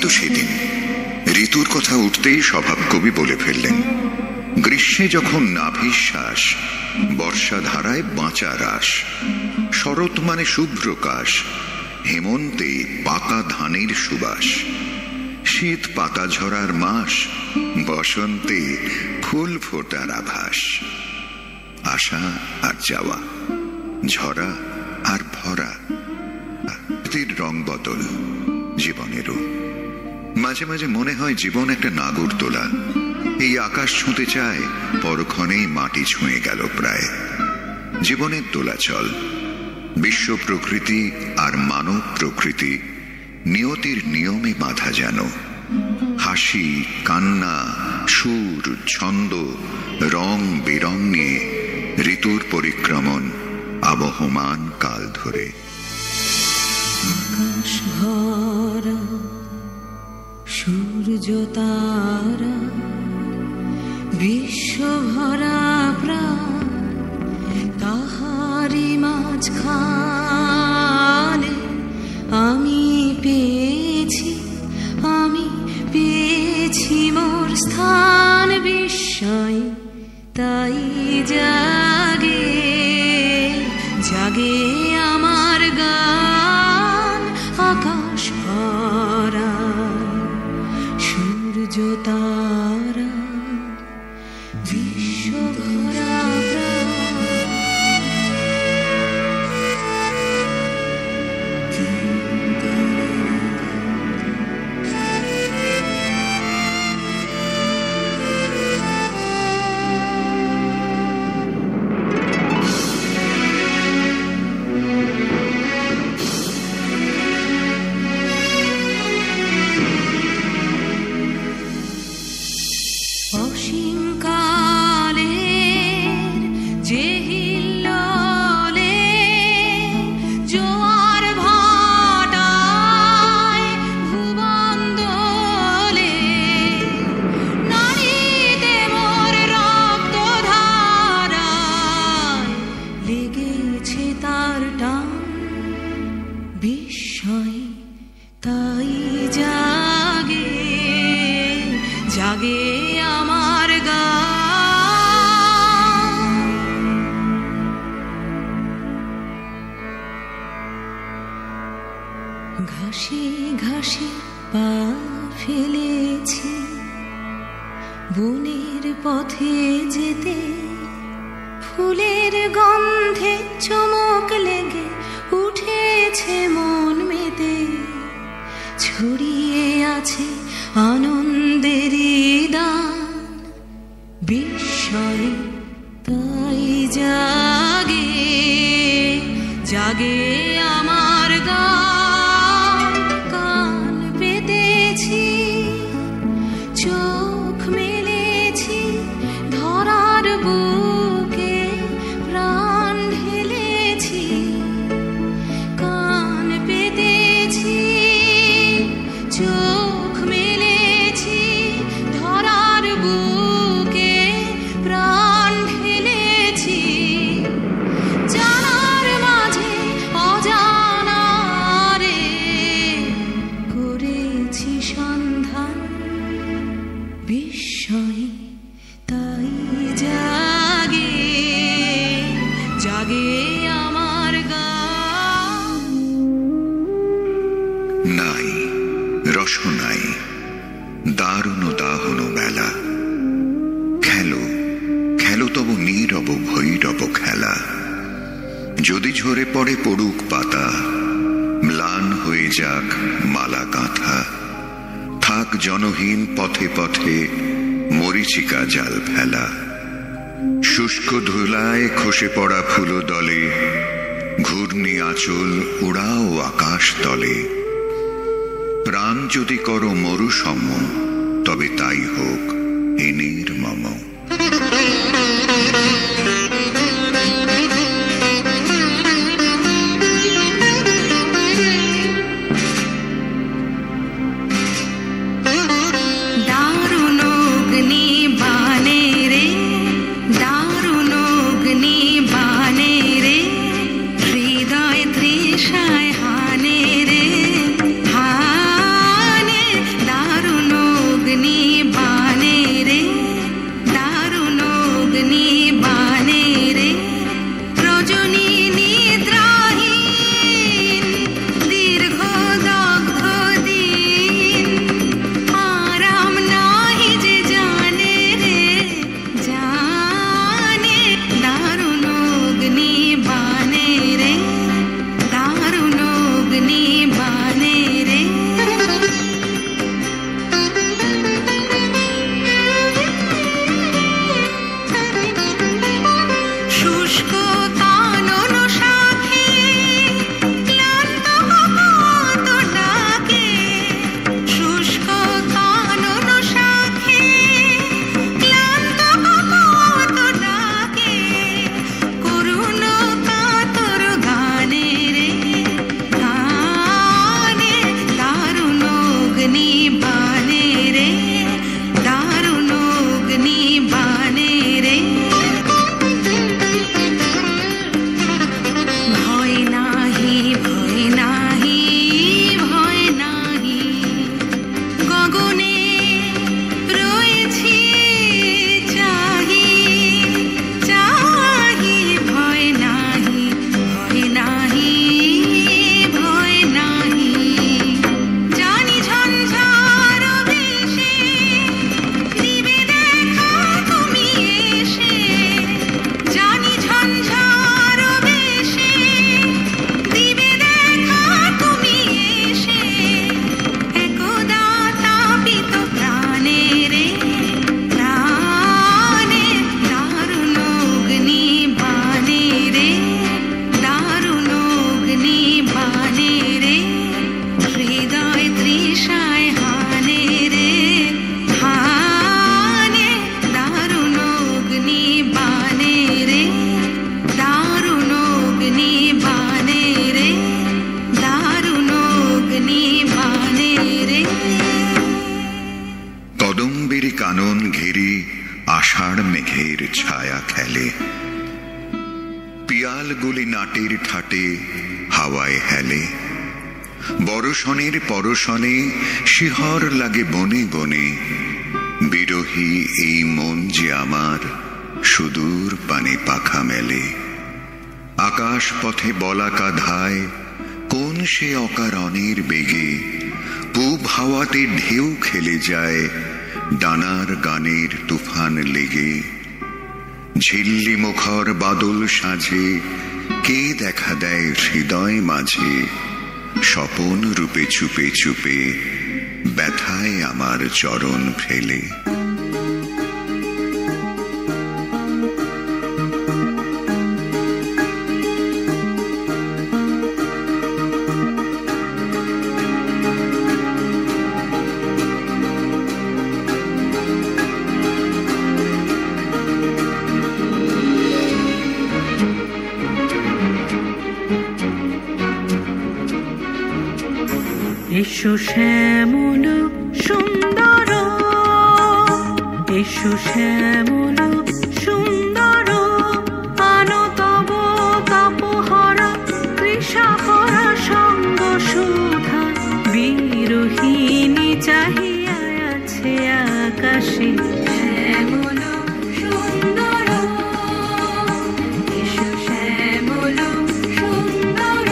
তো সেদিন ঋতুর কথা উঠতেই স্বভাব কবি বলে ফেললেন, গ্রীষ্মে যখন নাভিশ্বাস, বর্ষা ধারায় বাঁচা রাস, শরৎ মানে শুভ্রকাশ, হেমন্তে পাকা ধানের সুবাস, শীত পাতা ঝরার মাস, বসন্তে ফুল ফোটার আভাস, আসা আর যাওয়া, ঝরা আর ভরা, রং বদল জীবনেরও। মাঝে মাঝে মনে হয় জীবন একটা নাগরদোলা, এই আকাশ ছুঁতে চায়, পরক্ষণেই মাটি ছুঁয়ে গেল প্রায়। জীবনের দোলাচল, বিশ্ব প্রকৃতি আর মানব প্রকৃতি নিয়তির নিয়মে বাঁধা যেন। হাসি, কান্না, সুর, ছন্দ, রং বেরং নিয়ে ঋতুর পরিক্রমণ আবহমান কাল ধরে। আকাশ ভরা সূর্য তারা, বিশ্ব ভরা প্রাণ, তাহারি মাঝখানে আমি পেয়েছি মোর স্থান। বিস্ময় তাই জাগে জাগে আমার গান। আকাশ ভরা সূর্য তারা, বিশ্ব ভরা জাগে আমার গান। ঘাসে ঘাসে পা ফেলেছি বনের পথে যেতে, ফুলের গন্ধে চমক লেগে উঠেছে মন মেতে। ছড়িয়ে আছে আনন্দেরই দান, বিস্ময় তাই জাগে জাগে আমার গান। কান পেতেছি, চোখ মেলেছি, ধরার বুকে প্রাণ ঢেলেছি। কান পেতেছি, চোখ মেলেছি, ধরার বুকে প্রাণ ঢেলেছি। জানার মাঝে অজানারে করেছি সন্ধান, বিস্ময় তাই জাগে জাগে আমার গান। নাই রসনাই দারুণ দাহন বেলা, খেলো খেলো তবু নীরব ভৈরব খেলা। যদি ঝরে পড়ে পড়ুক পাতা, ম্লান হয়ে যাক মালা কাঁথা। থাক জনহীন পথে পথে মরিচিকা জাল ফেলা। শুষ্ক ধুলায় খসে পড়া ফুল দলে, ঘূর্ণি আঁচল উড়াও আকাশ তলে। প্রাণ যদি করো মরুসম, তবে তাই হোক এ নির্মম। ফেলে। পিয়ালগুলি নাটের ঠাটে হাওয়ায় হেলে, বরষণের পরশনে শিহর লাগে বনে বনে। বিরহী এই মন যে আমার সুদূর পানে পাখা মেলে। আকাশ পথে বলাকা ধায় কোন সে অকারণের বেগে। পূব হাওয়াতে ঢেউ খেলে যায় ডানার গানের তুফান লেগে। ঝিল্লি মুখর বাদল সাজে কে দেখা দেয় হৃদয় মাঝে। স্বপন রূপে চুপে চুপে ব্যথায় আমার চরণ ফেলে। এসো শ্যামল সুন্দর, এসো শ্যামল সুন্দর, আনো তব তাপহরা তৃষাহরা সঙ্গ সুধা। বিরোহিণী চাহিয়া আছে আকাশে শ্যামল সুন্দর, এসো শ্যামল সুন্দর।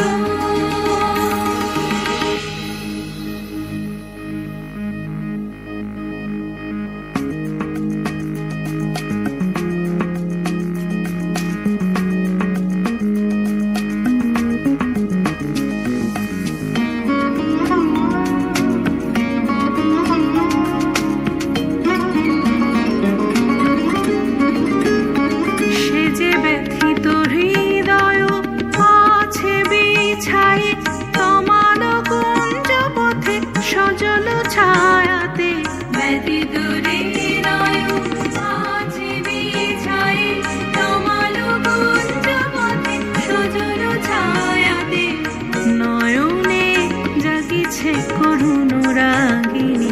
করুণ রাগিনী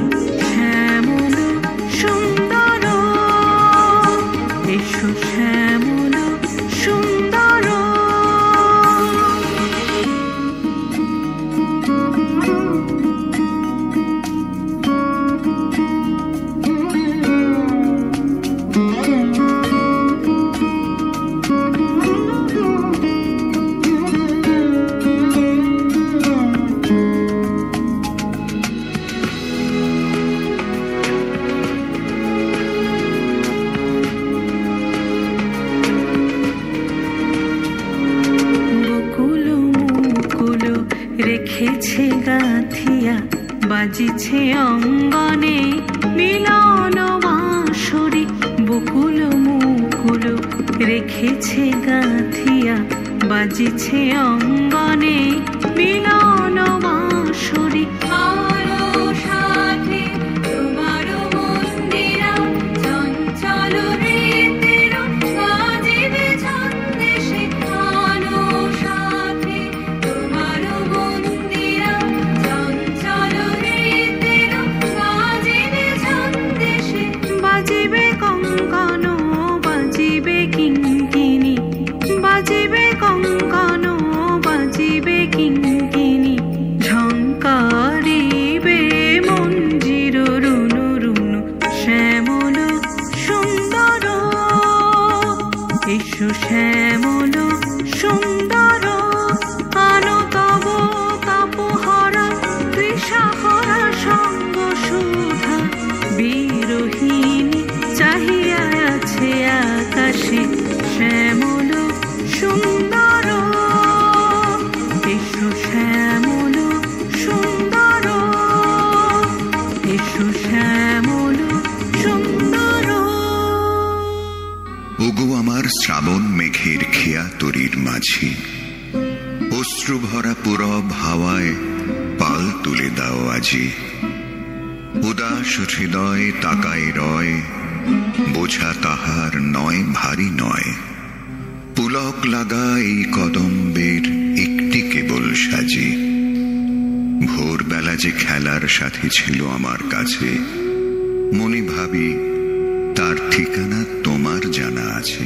শ্যামল সুন্দর, এসো শ্যামল সুন্দর। রেখেছে গাঁথিয়া বাজিছে অঙ্গনে মিলন বাঁশরি। বকুল মুকুল রেখেছে গাঁথিয়া বাজিছে অঙ্গনে মিলন বাঁশরি। এসো শ্যামল সুন্দর, আনো তব তাপহরা তৃষাহরা সঙ্গ সুধা। বিরোহিণী চাহিয়া আছে আকাশে শ্যামল সুন্দর, এসো শ্যামল সুন্দর, এসো শ্যামল সুন্দর। ওগো আমার শ্রাবণ মেঘের খেয়া তরির মাঝি, অশ্রু ভরা পুরব হাওয়ায় পাল তুলে দাও আজি। উদাস হৃদয় তাকায় রয়, বোঝা তাহার নয় ভারী নয়। পুলক লাগা এই কদম্বের একটি কেবল সাজি। ভোরবেলা যে খেলার সাথী ছিল আমার কাছে, মনে ভাবি তার ঠিকানা তোমার জানা আছে।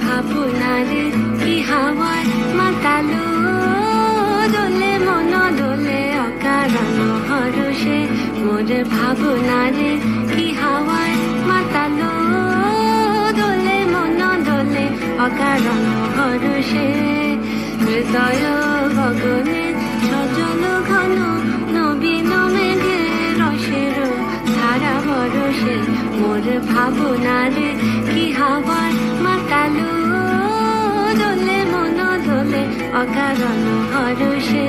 ভাবনারে কি হাওয়ায় মাতালো দোলে মন দোলে অকারণ হরষে। মোর ভাবনারে কি হাওয়ায় মাতালো দোলে মন দোলে অকারণ হরষে। হৃদয় গগনে সজল ঘন নবীন মেঘে রসের ধারা বরষে। মোর ভাবনারে কি হাওয়ায় মাতালো দোলে মন দোলে অকারণ হরষে।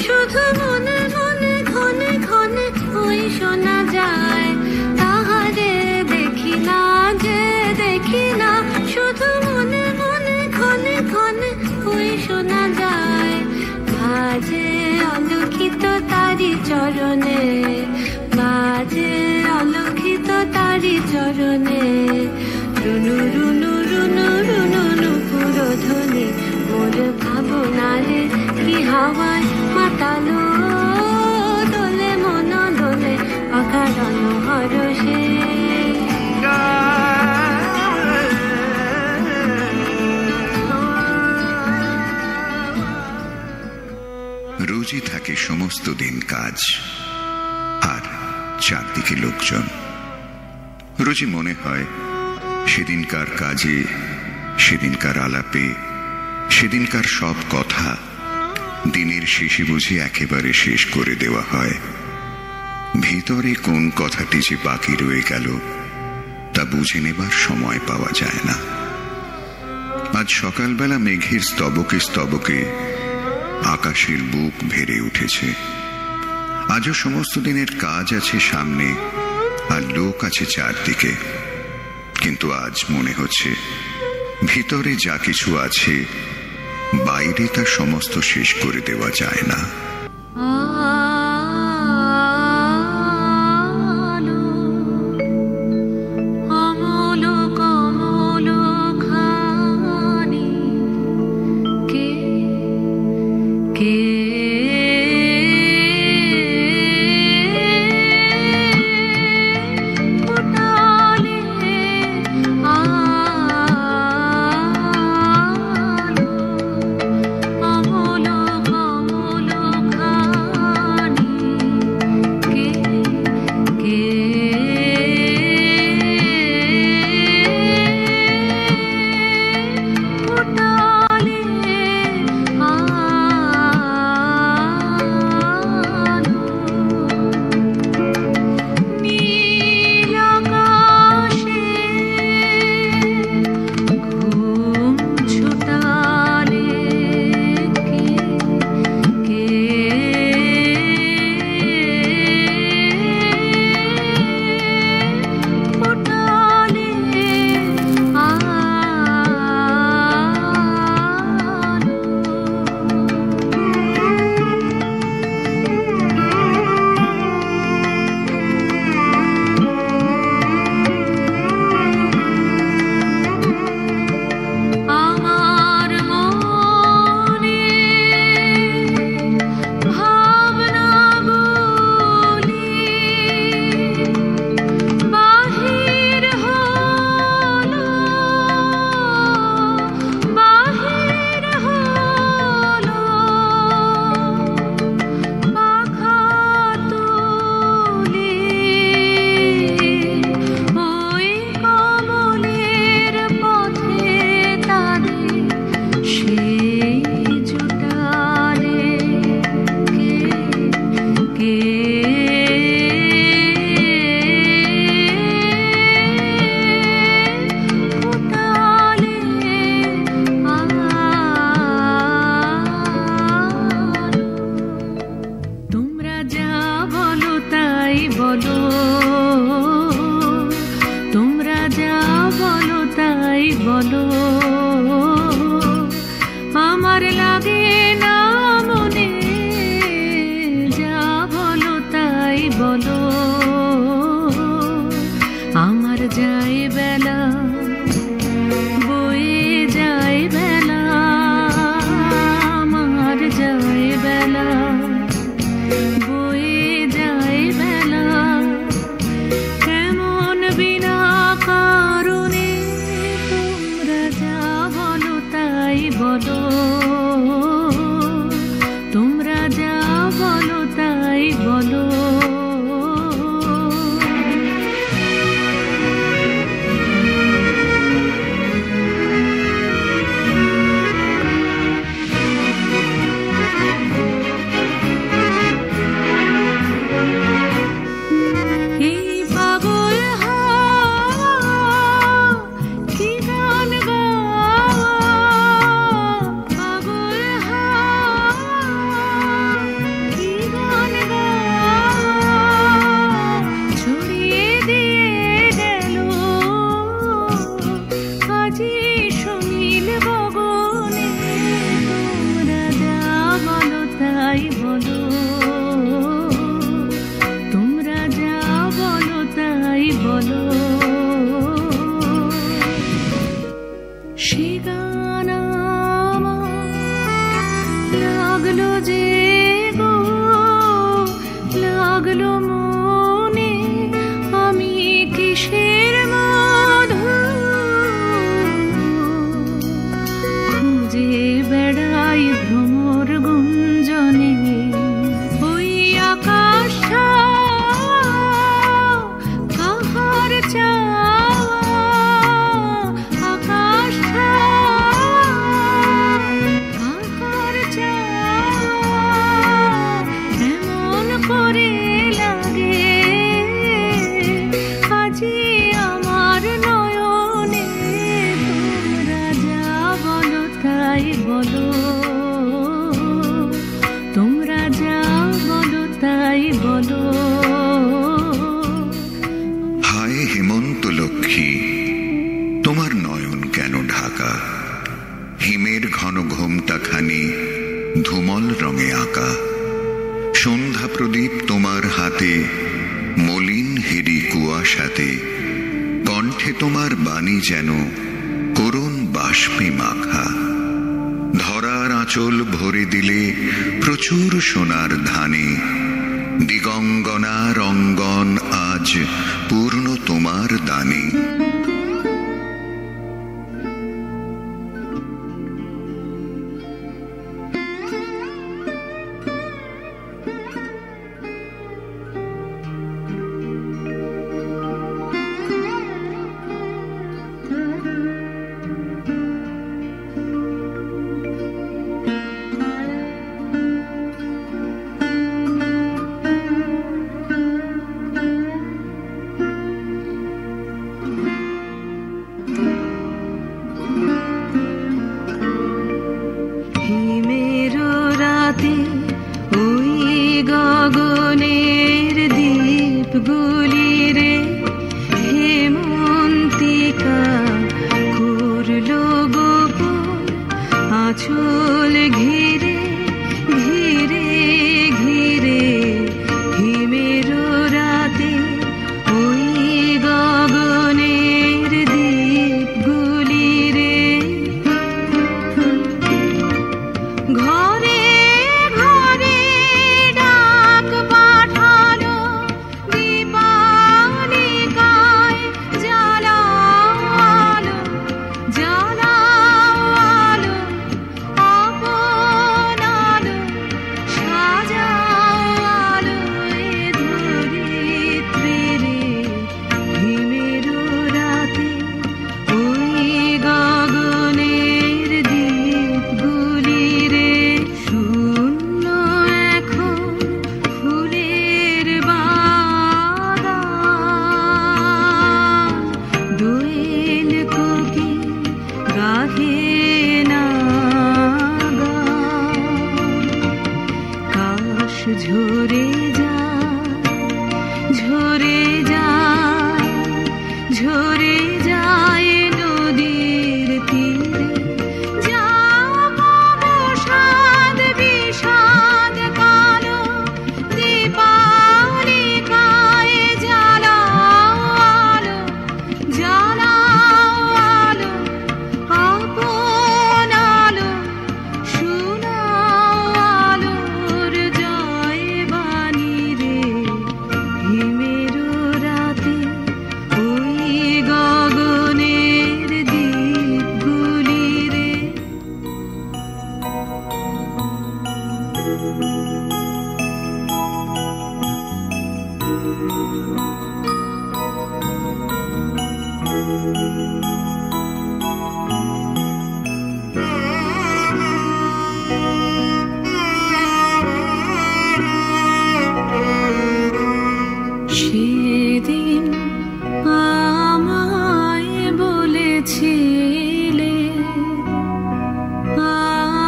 শুধু মনে মনে ক্ষণে ক্ষণে ওই শোনা যায়। তাহারে দেখি না যে দেখি না, শুধু মনে মনে ক্ষণে ক্ষণে ওই শোনা যায়। বাজে অলক্ষিত তারি চরণে, বাজে অলক্ষিত তারি চরণে। রুনু রুনু রুনু রুনু নুপুর ধ্বনি। মোর ভাবনারে কি হাওয়ায় মাতালো দোলে মন দোলে অকারণ হরষে। রোজই থাকে সমস্ত দিন কাজ আর চারদিকে লোকজন। রোজই মনে হয় সেদিনকার কাজে, সেদিনকার আলাপে, সেদিনকার সব কথা দিনের শেষে বুঝি একেবারে শেষ করে দেওয়া হয়। ভিতরে কোন কথাটি যে বাকি রয়ে গেল তা বুঝে নেবার সময় পাওয়া যায় না। আজ সকালবেলা মেঘের স্তবকে স্তবকে আকাশের বুক ভেড়ে উঠেছে। আজও সমস্ত দিনের কাজ আছে সামনে আর লোক আছে চারদিকে, কিন্তু আজ মনে হচ্ছে ভিতরে যা কিছু আছে বাইরে তা সমস্ত শেষ করে দেওয়া যায় না। বলো, তোমরা যা বলো তাই বলো, আমার লাগে না মনে, যা বলো তাই বলো, আমার যায় বেলা, বয়ে যায় বেলা, আমার যায় বেলা, বয়ে যায় বেলা, কেমন বিনা কারণে, তোমরা যা বলো তাই বলো, তোমরা যা বলো তাই বলো। লাগলো যে গো, লাগলো মনে, আমি কিসের মধু খুঁজে বেড়াই ভ্রমর গুঞ্জনে, ওই আকাশটা কাহার চাওয়া, আকাশটা কাহার চাওয়া, এমন করে লাগে আজি আমার নয়নে, তোমরা যা বলো তাই বলো, তোমরা যা বলো তাই বলো। হায় হেমন্ত লক্ষ্মী, তোমার নয়ন কেন ঢাকা, হিমের ঘন ঘোমটাখানি ধূমল রঙে আঁকা, সন্ধ্যা প্রদীপ তোমার হাতে, মলিন হেরি কুয়াশাতে, কণ্ঠে তোমার বাণী যেন করুণ বাষ্পে মাখা, ধরার আঁচল ভরে দিলে প্রচুর সোনার ধানে, দিগঙ্গনা রঙ্গন আজ পূর্ণ তোমার দানে। ওই গগনের দীপগুলি রে, হেমন্তিকা করলো গোপন আঁচল ঘিরে, ঘিরে ঘিরে হিমের রাতে, ওই গগনের দীপগুলি রে, ঘরে ঘরে ডাক পাঠালো, দীপালিকায় জ্বালালো, জ্বালালো আপন আলো, সাজালো এ ধরিত্রী রে, হিমের রাতে, ওই গগনের দীপগুলি রে, শূন্য এখন ফুলের বাগান, দোয়েল কোকিল গাহে না গান, কাশ ঝরে যায়, ঝরে সেদিন আমায় বলেছিলে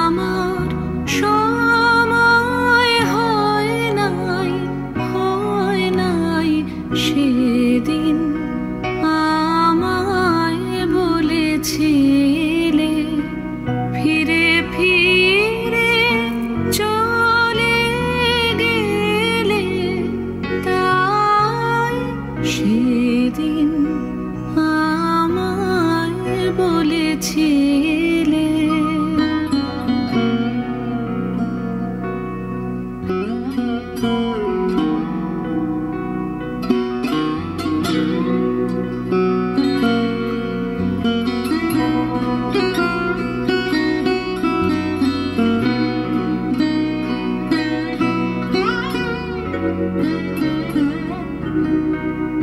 আমার সময় হয় নাই সেদিন আমায় বলেছিলে ফিরে ফিরে চলে গেলে তাই সেদিন আমায় বলেছিলে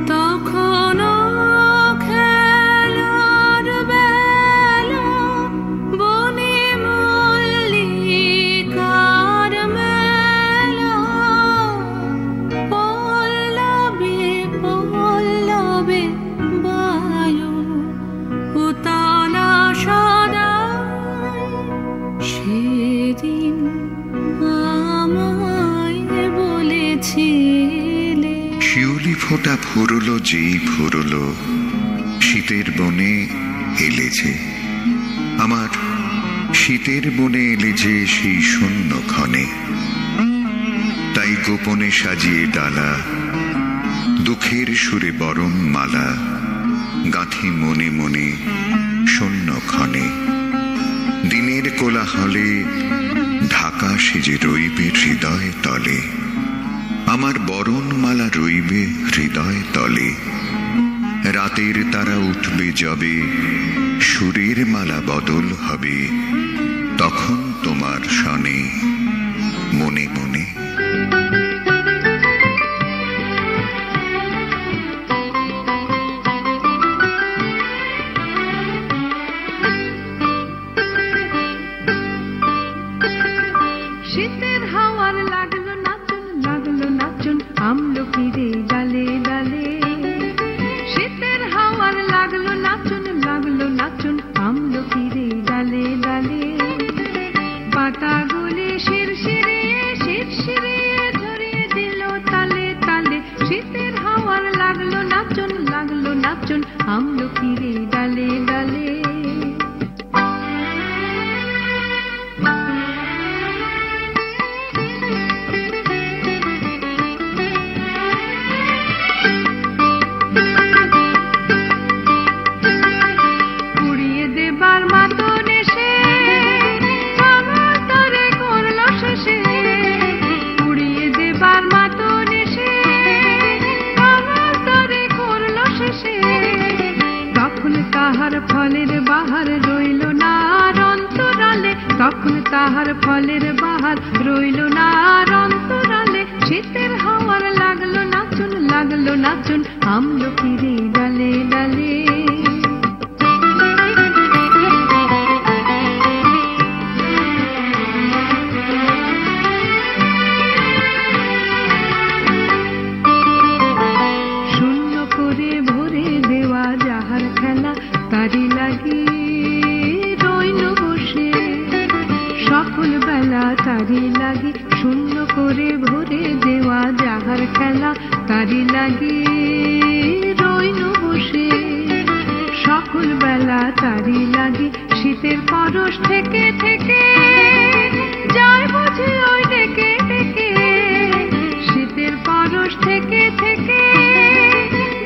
তখনও খেলার বেলা বনে মল্লিকার মেলা পল্লবে পল্লবে বায়ু উতলা সদাই সেদিন আমায় বলেছিলে শিউলি ফোঁটা ফুরলো যেই ফুরলো শীতের বনে এলে যে আমার শীতের বনে এলে যে সেই শূন্য ক্ষণে তাই গোপনে সাজিয়ে ডালা দুঃখের সুরে বরণ মালা গাঁথি মনে মনে শূন্য ক্ষণে দিনের কোলাহলে ঢাকা সেজে রইবে হৃদয় তলে আমার বরণ মালা রইবে হৃদয় তলে রাতের তারা উঠবে যবে সুরের মালা বদল হবে তখন তোমার শনে মনে মনে শীতের হাওয়ার লাগলো নাচুন আমলকিরে ডালে ডালে শীতের হাওয়ার লাগলো নাচুন আমলকিরে ডালে ডালে পাতাগুলি শিরশিরে ঝরিয়ে দিল তালে তালে শীতের হাওয়ার লাগলো নাচুন আমলকিরে ডালে ডালে ফলের বাহার রইল না অন্তরালে তখন তাহার ফলের বাহার রইল না অন্তরালে শীতের হাওয়ার লাগলো নাচুন আমলকিরে ডালে ডালে শূন্য করে ভরে দেওয়া যাহার খেলা তারি লাগি রইল বসে সকল বেলা তারি লাগি শূন্য করে ভরে দেওয়া যাহার খেলা তারি লাগি রইল বসে সকল বেলা তারি লাগি শীতের পরশ থেকে থেকে যায় বুঝি ওই ডেকে ডেকে শীতের পরশ থেকে থেকে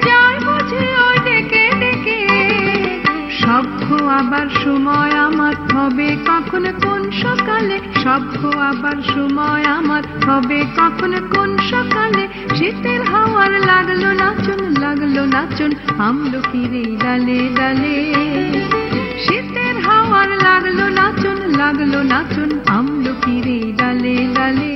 যায় বুঝি ওই ডেকে ডেকে সভ্য আবার সময় আমার হবে কখন কোন সকালে সভ্য আবার সময় আমার হবে কখন কোন সকালে শীতের হাওয়ার লাগলো নাচুন আমলকিরে ডালে ডালে শীতের হাওয়ার লাগলো নাচুন আমলকিরে ডালে ডালে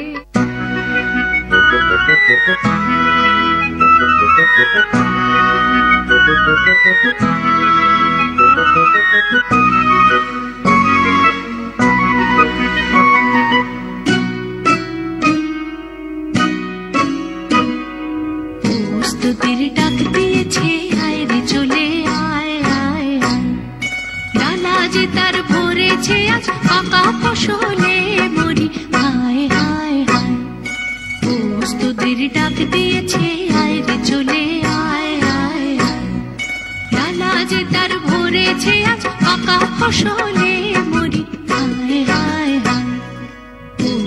প্রস্তুতির ডাক দিয়েছে, আয় রে চলে আয় আয় আয়। ডালা যে তার ভরেছে আজ পাকা ফসলে মরি, হায় হায় হায়। প্রস্তুতির ডাক দিয়েছে, আয় রে চলে আয় আয় আয়। ডালা যে তার ভরেছে আজ পাকা ফসলে মরি, হায় হায় হায়।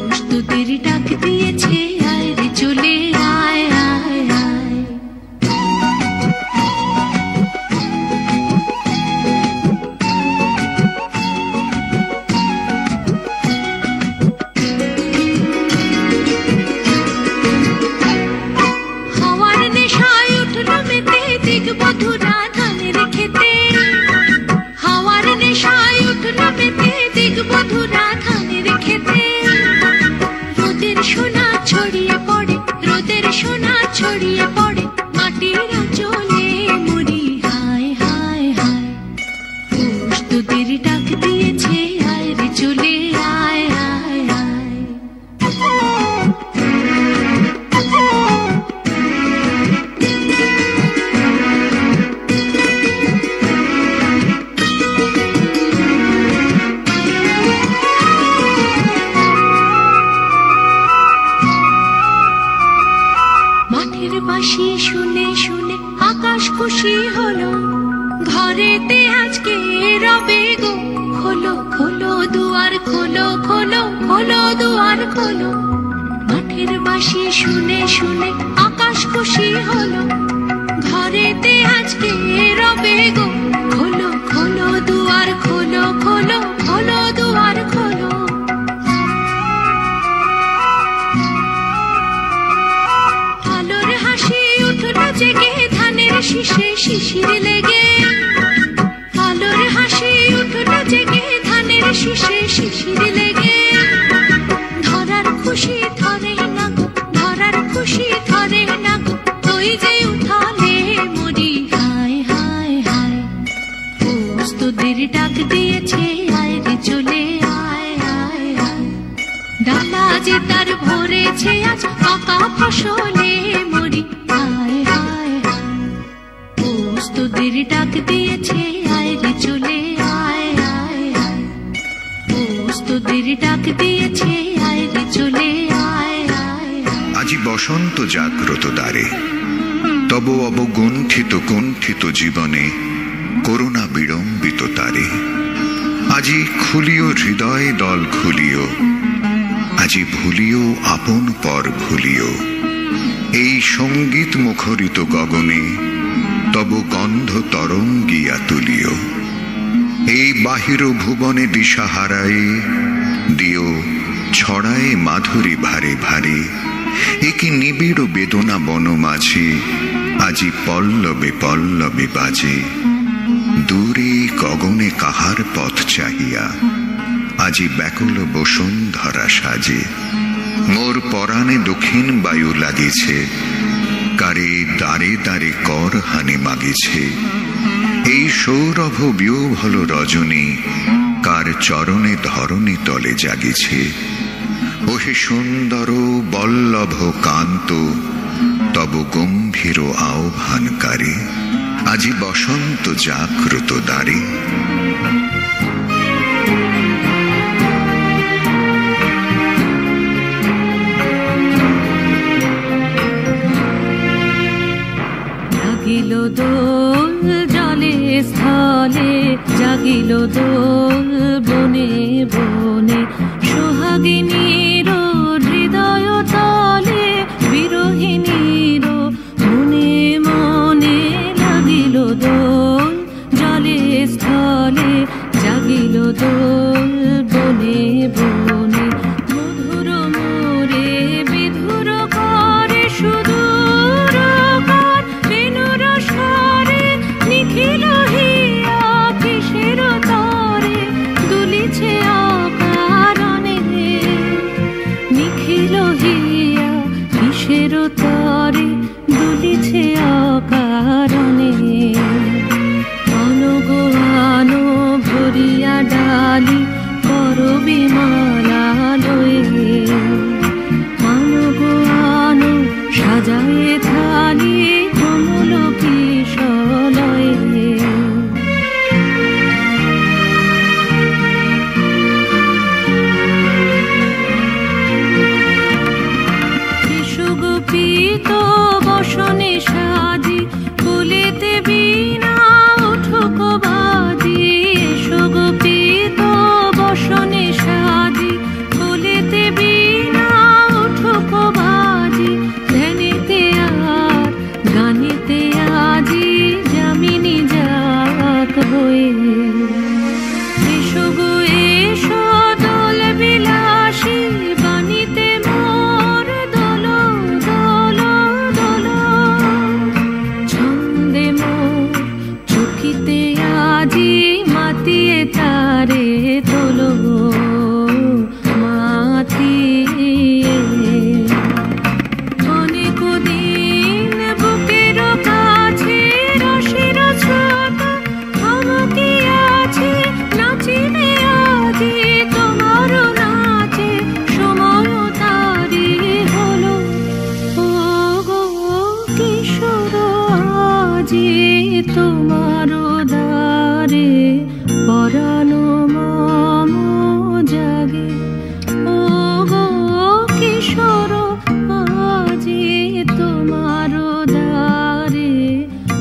প্রস্তুতির ডাক দিয়েছে, আয় রে চলে আয় আয় আয়। হাওয়ার নেশায় উঠল মেতে দিগবধূরা ধানের খেতে। হাওয়ার নেশায় উঠল মেতে দিগবধূরা ধানের খেতে। রোদের সোনা ছড়িয়ে পড়ে, রোদের সোনা ছড়িয়ে পড়ে মাটির আঁচলে মরি, হায় হায় হায়। প্রস্তুতির ডাক দিয়েছে, আয় রে চলে আয় আয় আয়। মাঠের বাঁশি শুনে শুনে আকাশ খুশি হলো, ঘরেতে আজকে রবে গো খোলো খোলো দুয়ার, খোলো খোলো খোলো দুয়ার খোলো। মাঠের বাঁশি শুনে শুনে আকাশ খুশি হলো, ঘরেতে আজকে রবে গো খোলো খোলো দুয়ার, খোলো খোলো খোলো দুয়ার খোলো। আলোর হাসি উঠল জেগে ধানের শীষে শিশির লেগে। আলোর হাসি উঠল জেগে ধানের শীষে শিশির লেগে। ধরার খুশি ধরে না গো, ধরার খুশি ধরে না গো, ওই যে উঠালে মরি, হায় হায় হায়। প্রস্তুতির ডাক দিয়েছে, আয় রে চলে আয় আয় আয়। ডালা যে তার ভরেছে আজ পাকা ফসলে মরি, হায় হায় হায়। প্রস্তুতির ডাক দিয়েছে, আয় রে চলে আয় আয় আয়। প্রস্তুতির ডাক দিয়েছে, আয় রে চলে আয় আয় আয়। আজি বসন্ত জাগ্রত দ্বারে, তব অবগুণ্ঠিত কুণ্ঠিত জীবনে করুণা বিড়ম্বিত তারে। আজি খুলিও হৃদয় দল খুলিও, আজি ভুলিও আপন পর ভুলিও। এই সঙ্গীত মুখরিত গগনে তব গন্ধ তরঙ্গিয়া তুলিও। এই বাহির ভুবনে দিশাহারায় দিও ছড়ায় মাধুরী ভারে ভারে। একি নিবিড় বেদনা বন মাঝে আজি পল্লবে পল্লবে বাজে। দূরে গগনে কাহার পথ চাহিয়া আজি ব্যাকুল বসুন্ধরা সাজে। মোর পরাণে দক্ষিণ বায়ু লাগিছে, কারে দ্বারে দ্বারে কর হানি মাগিছে। এই সৌরভ বিহ্বল রজনী কার চরণে ধরণী তলে জাগিছে। ওহে সুন্দর বল্লভ কান্ত তব গম্ভীর আহ্বানকারী, আজি বসন্ত জাগ্রত দ্বারে। জাগিল দোল জলে স্থলে, জাগিল দোল বনে বনে। সোহাগিনীর হৃদয় তলে, বিরহিণীর মনে মনে। লাগিল দোল জলে স্থলে, জাগিল দোল বনে বনে। মধুর মোরে বিধুর করে সুদূর কার, বেণুর স্বরে নিখিল হিয়া কিসের তরে দুলিছে অকারণে। আজি তোমার দ্বারে পরানো মম জাগে ও গো কিশোর আজি তোমার দ্বারে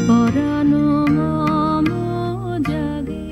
পরানো মম জাগে।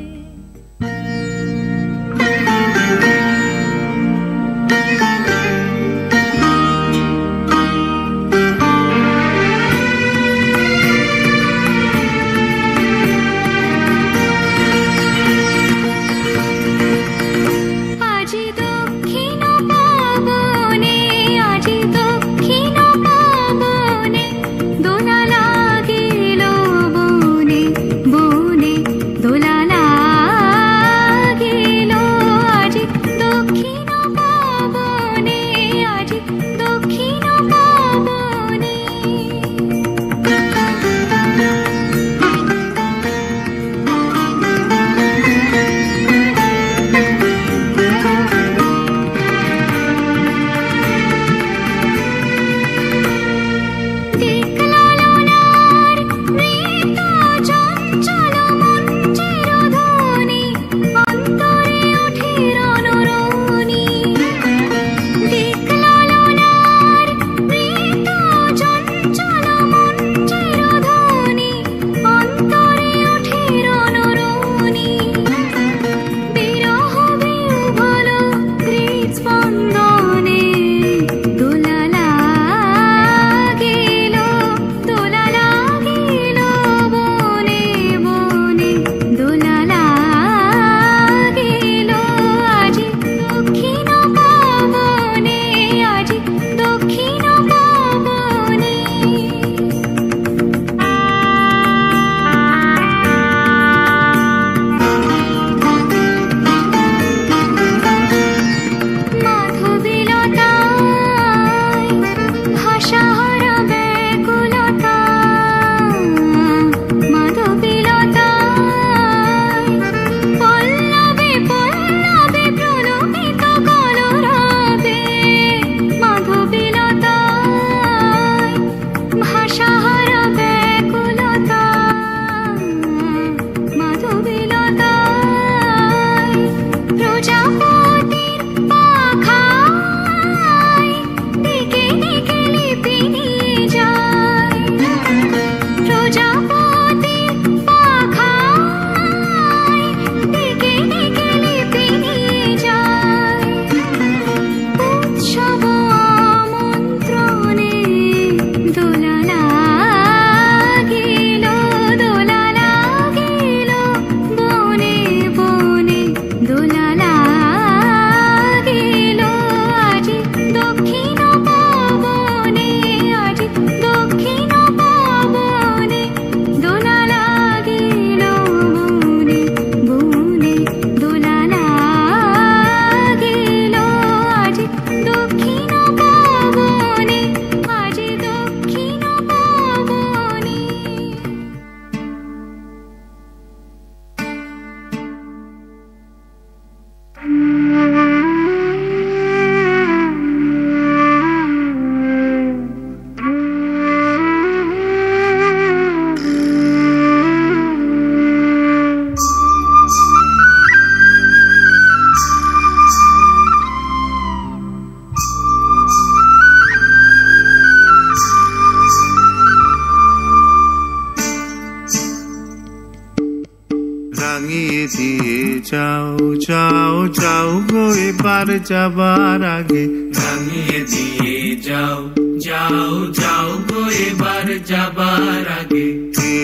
রাঙিয়ে দিয়ে যাও যাও যাও গো এবার যাবার আগে, রাঙিয়ে দিয়ে যাও যাও যাও গো এবার যাবার আগে। এ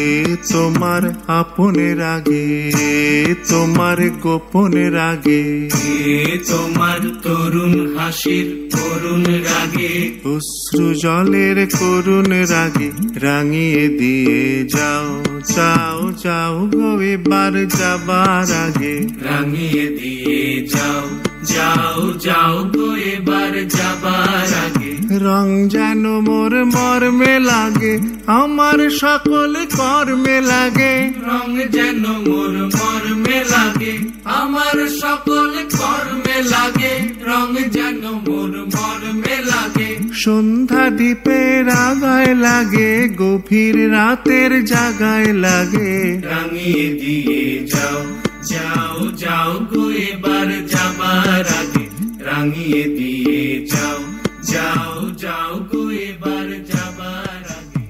তোমার আপনের আগে, তোমার গোপনের আগে, এ তোমার তরুণ হাসির করুণ রাগে, অশ্রু জলের করুণ রাগে। রাঙিয়ে দিয়ে যাও যাও যাও গো এবার যাবার আগে, রাঙিয়ে দিয়ে যাও যাও যাও গো এবার যাবার আগে। রং যেন মোর মর্মে লাগে, আমার সকল কর্মে লাগে, রং যেন মোর মর্মে লাগে, আমার সকল কর্মে লাগে, রং যেন মোর মর্মে লাগে। লাগে, সন্ধ্যা দ্বীপের আগায় লাগে, গভীর রাতের জাগায় লাগে। রাঙিয়ে দিয়ে যাও যাও যাও গো এবার যাবার আগে, রাঙিয়ে দিয়ে যাও যাও যাও গো এবার যাবার আগে।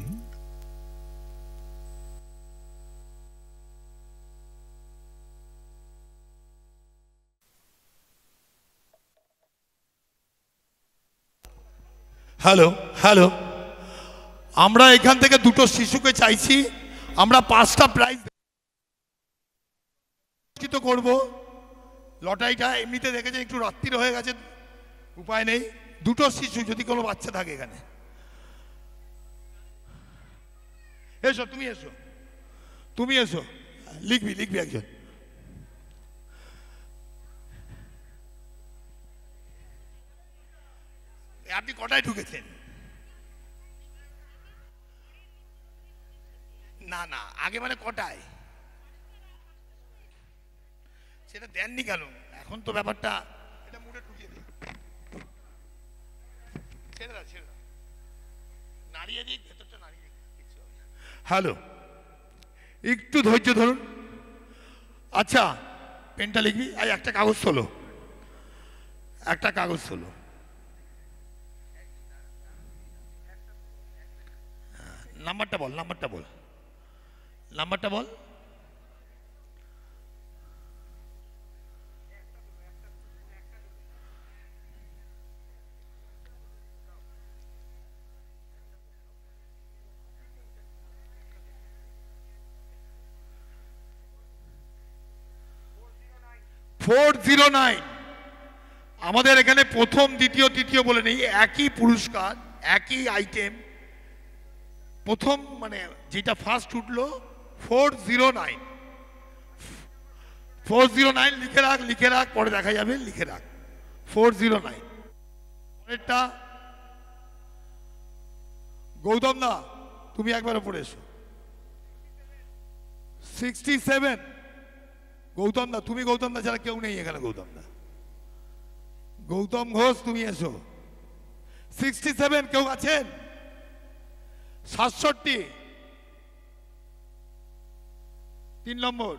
হ্যালো হ্যালো, আমরা এখান থেকে দুটো শিশুকে চাইছি, আমরা 5টা প্রাইজ করব। লটারিটা এমনিতে দেখেছেন একটু রাত্রির হয়ে গেছে, উপায় নেই। দুটো শিশু, যদি কোনো বাচ্চা থাকে এখানে, এসো তুমি, এসো তুমি, এসো লিখবি লিখবি একজন। আপনি কটায় ঢুকেছেন? না না, আগে মানে কটায়? সেটা দেননি কেন? এখন তো ব্যাপারটা, এটা মুড়ে ঢুকিয়ে দিই, ছেড়ে দাও ছেড়ে দাও, নাড়িয়ে দিই ভেতরটা, নাড়িয়ে দিই। হ্যালো, একটু ধৈর্য ধরুন। আচ্ছা, পেনটা লিখবি, আর একটা কাগজ তোলো, একটা কাগজ তোলো। নাম্বারটা বল, নাম্বারটা বল, নাম্বারটা বল। আমাদের এখানে প্রথম দ্বিতীয় তৃতীয় বলে নেই, একই পুরস্কার একই আইটেম। প্রথম মানে যেটা ফার্স্ট উঠলো 409, 409 লিখে রাখ, লিখে রাখ, পরে দেখা যাবে, লিখে রাখ 409। পরেরটা গৌতম দা, তুমি একবার পড়ে এসো। 67 গৌতম দা, তুমি গৌতম দা ছাড়া কেউ নেই এখানে। গৌতম দা, গৌতম ঘোষ, তুমি এসো। 67 কেউ আছেন? 67 3 নম্বর।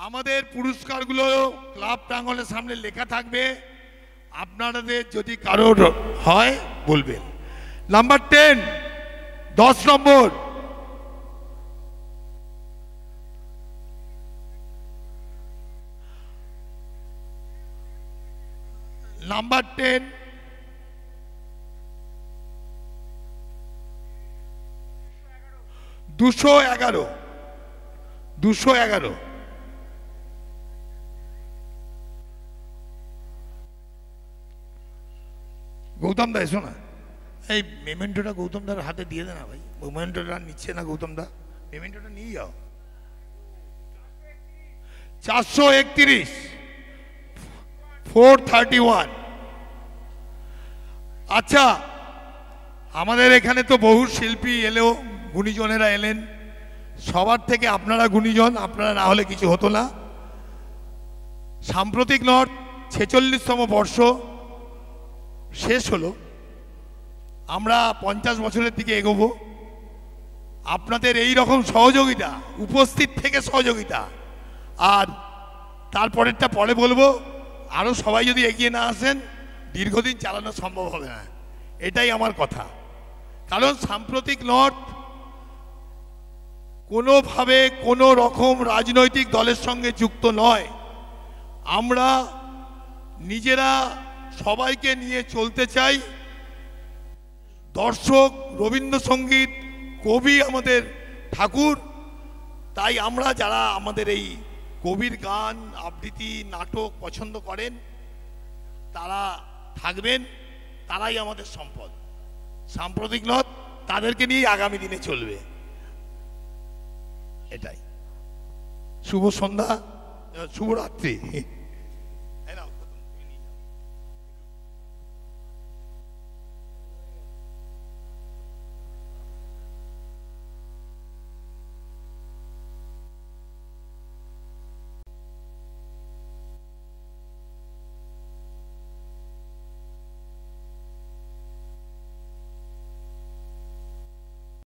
আমাদের পুরস্কারগুলো ক্লাব প্রাঙ্গণের সামনে লেখা থাকবে, আপনাদের যদি কারোর হয় বলবেন। নাম্বার 10 10 নম্বর। নাম্বার 10 211 211। গৌতম দা এসো না, এই মেমেন্টোটা গৌতম দার হাতে দিয়ে দে না ভাই। মেমেন্টোটা নিচ্ছে না গৌতম দা, মেমেন্টোটা নিয়ে যাও। 431 431। আচ্ছা, আমাদের এখানে তো বহু শিল্পী এলেও, গুণীজনেরা এলেন, সবার থেকে আপনারা গুণীজন, আপনারা না হলে কিছু হতো না। সাম্প্রতিক নর্থ 46তম বর্ষ শেষ হলো, আমরা 50 বছরের দিকে এগোবো। আপনাদের এই রকম সহযোগিতা, উপস্থিত থেকে সহযোগিতা, আর তারপরেরটা পরে বলবো, আরও সবাই যদি এগিয়ে না আসেন দীর্ঘদিন চালানো সম্ভব হবে না, এটাই আমার কথা। কারণ সাম্প্রতিক নর্থ কোনোভাবে কোনো রকম রাজনৈতিক দলের সঙ্গে যুক্ত নয়। আমরা নিজেরা সবাইকে নিয়ে চলতে চাই। দর্শক, রবীন্দ্রসঙ্গীত, কবি আমাদের ঠাকুর, তাই আমরা যারা আমাদের এই কবির গান, আবৃত্তি, নাটক পছন্দ করেন তারা থাকবেন, তারাই আমাদের সম্পদ। সাম্প্রতিক নয়, তাদেরকে নিয়েই আগামী দিনে চলবে, এটাই। শুভ সন্ধ্যা, শুভরাত্রি।